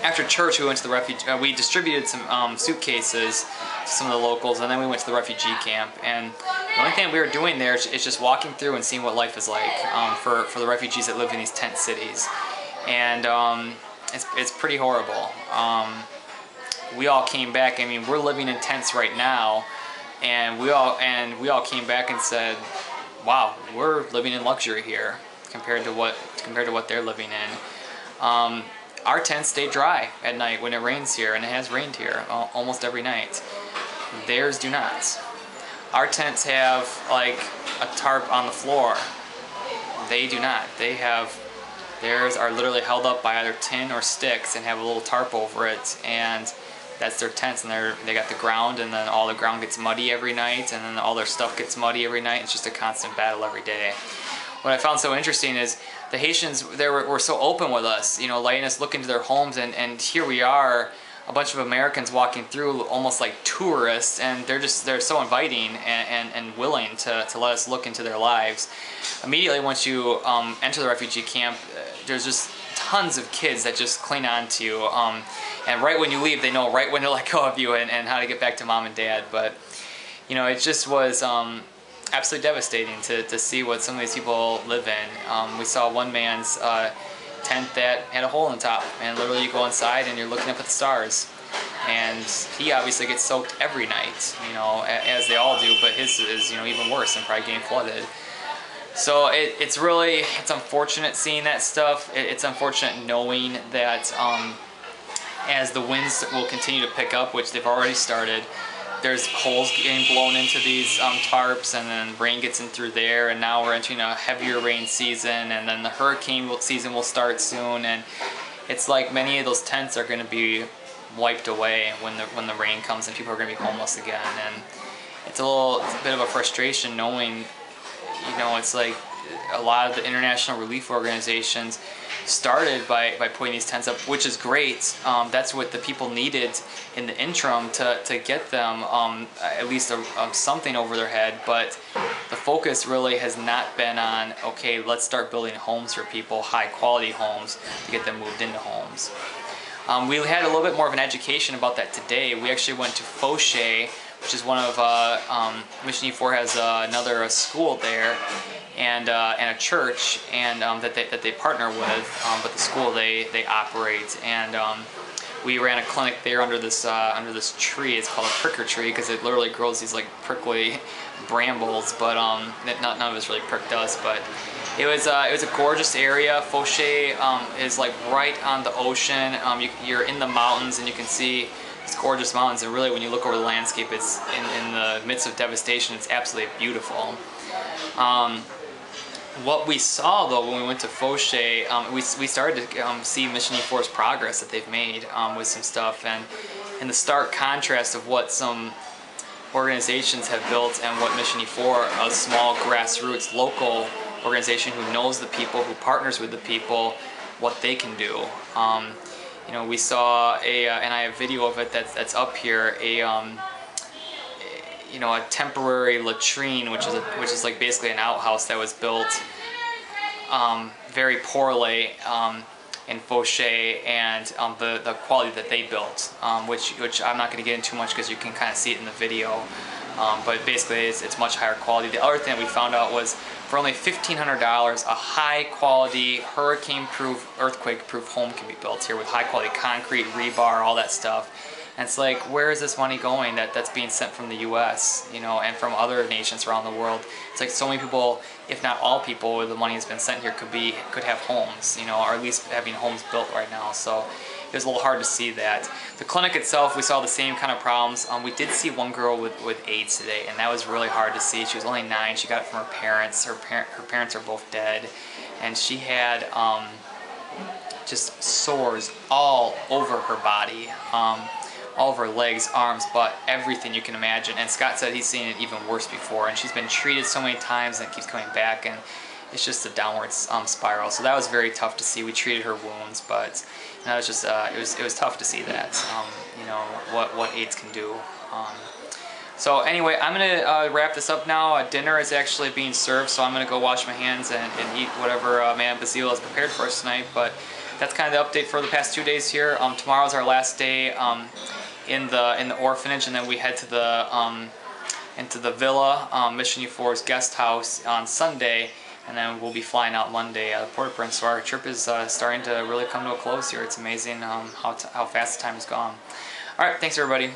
After church, we went to the refugee. We distributed some suitcases to some of the locals, and then we went to the refugee camp. And the only thing we were doing there is just walking through and seeing what life is like for the refugees that live in these tent cities. And it's pretty horrible. We all came back. I mean, we're living in tents right now, and we all came back and said, "Wow, we're living in luxury here compared to what they're living in." Our tents stay dry at night when it rains here, and it has rained here almost every night. Theirs do not. Our tents have like a tarp on the floor. They do not. Theirs are literally held up by either tin or sticks and have a little tarp over it, and that's their tents. And they got the ground, and then all the ground gets muddy every night, and then all their stuff gets muddy every night. It's just a constant battle every day. What I found so interesting is the Haitians were so open with us, you know, letting us look into their homes, and here we are, a bunch of Americans walking through almost like tourists, and they're so inviting and willing to let us look into their lives. Immediately once you enter the refugee camp, there's just tons of kids that just cling on to you, and right when you leave, they know right when to let go of you and how to get back to mom and dad. But you know, it just was absolutely devastating to see what some of these people live in. We saw one man's tent that had a hole in the top, and literally you go inside and you're looking up at the stars. And he obviously gets soaked every night, you know, as they all do, but his is, you know, even worse and probably getting flooded. So it's unfortunate seeing that stuff. It's unfortunate knowing that as the winds will continue to pick up, which they've already started, there's holes getting blown into these tarps, and then rain gets in through there, and now we're entering a heavier rain season, and then the hurricane season will start soon, and it's like many of those tents are going to be wiped away when the rain comes, and people are going to be homeless again. And it's a bit of a frustration knowing, you know, it's like a lot of the international relief organizations started by putting these tents up, which is great. That's what the people needed in the interim to get them at least something over their head. But the focus really has not been on, okay, let's start building homes for people, high quality homes, to get them moved into homes. We had a little bit more of an education about that today. We actually went to Fauché, which is one of Mission E4 has another school there, and a church, and that they partner with, but the school they operate. And we ran a clinic there under this tree. It's called a pricker tree because it literally grows these like prickly brambles, but none of us really pricked us. But it was a gorgeous area. Fauché is like right on the ocean. You're in the mountains, and you can see these gorgeous mountains. And really, when you look over the landscape, it's in the midst of devastation. It's absolutely beautiful. What we saw though when we went to Fauché, we started to see Mission E4's progress that they've made with some stuff, and in the stark contrast of what some organizations have built and what Mission E4, a small grassroots local organization who knows the people, who partners with the people, what they can do. You know, we saw and I have video of it that's up here, you know, a temporary latrine, which is like basically an outhouse that was built very poorly in Fauché, and the quality that they built, which I'm not going to get into too much because you can kind of see it in the video. But basically, it's much higher quality. The other thing that we found out was for only $1,500, a high-quality, hurricane-proof, earthquake-proof home can be built here with high-quality concrete, rebar, all that stuff. And it's like, where is this money going that's being sent from the U.S., you know, and from other nations around the world? It's like so many people, if not all people, where the money has been sent here could have homes, you know, or at least having homes built right now. So it was a little hard to see that. The clinic itself, we saw the same kind of problems. We did see one girl with AIDS today, and that was really hard to see. She was only 9. She got it from her parents. Her parents are both dead, and she had just sores all over her body. All of her legs, arms, butt, everything you can imagine. And Scott said he's seen it even worse before, and she's been treated so many times and it keeps coming back, and it's just a downward spiral. So that was very tough to see. We treated her wounds, but that was just it was tough to see that, you know, what AIDS can do. So anyway, I'm gonna wrap this up now. Dinner is actually being served, so I'm gonna go wash my hands and eat whatever Madame Basile has prepared for us tonight. But that's kind of the update for the past 2 days here. Tomorrow's our last day in the orphanage, and then we head to the into the villa, Mission U4's guest house on Sunday, and then we'll be flying out Monday out of Port-au-Prince. So our trip is starting to really come to a close here. It's amazing how fast the time has gone. All right, thanks everybody.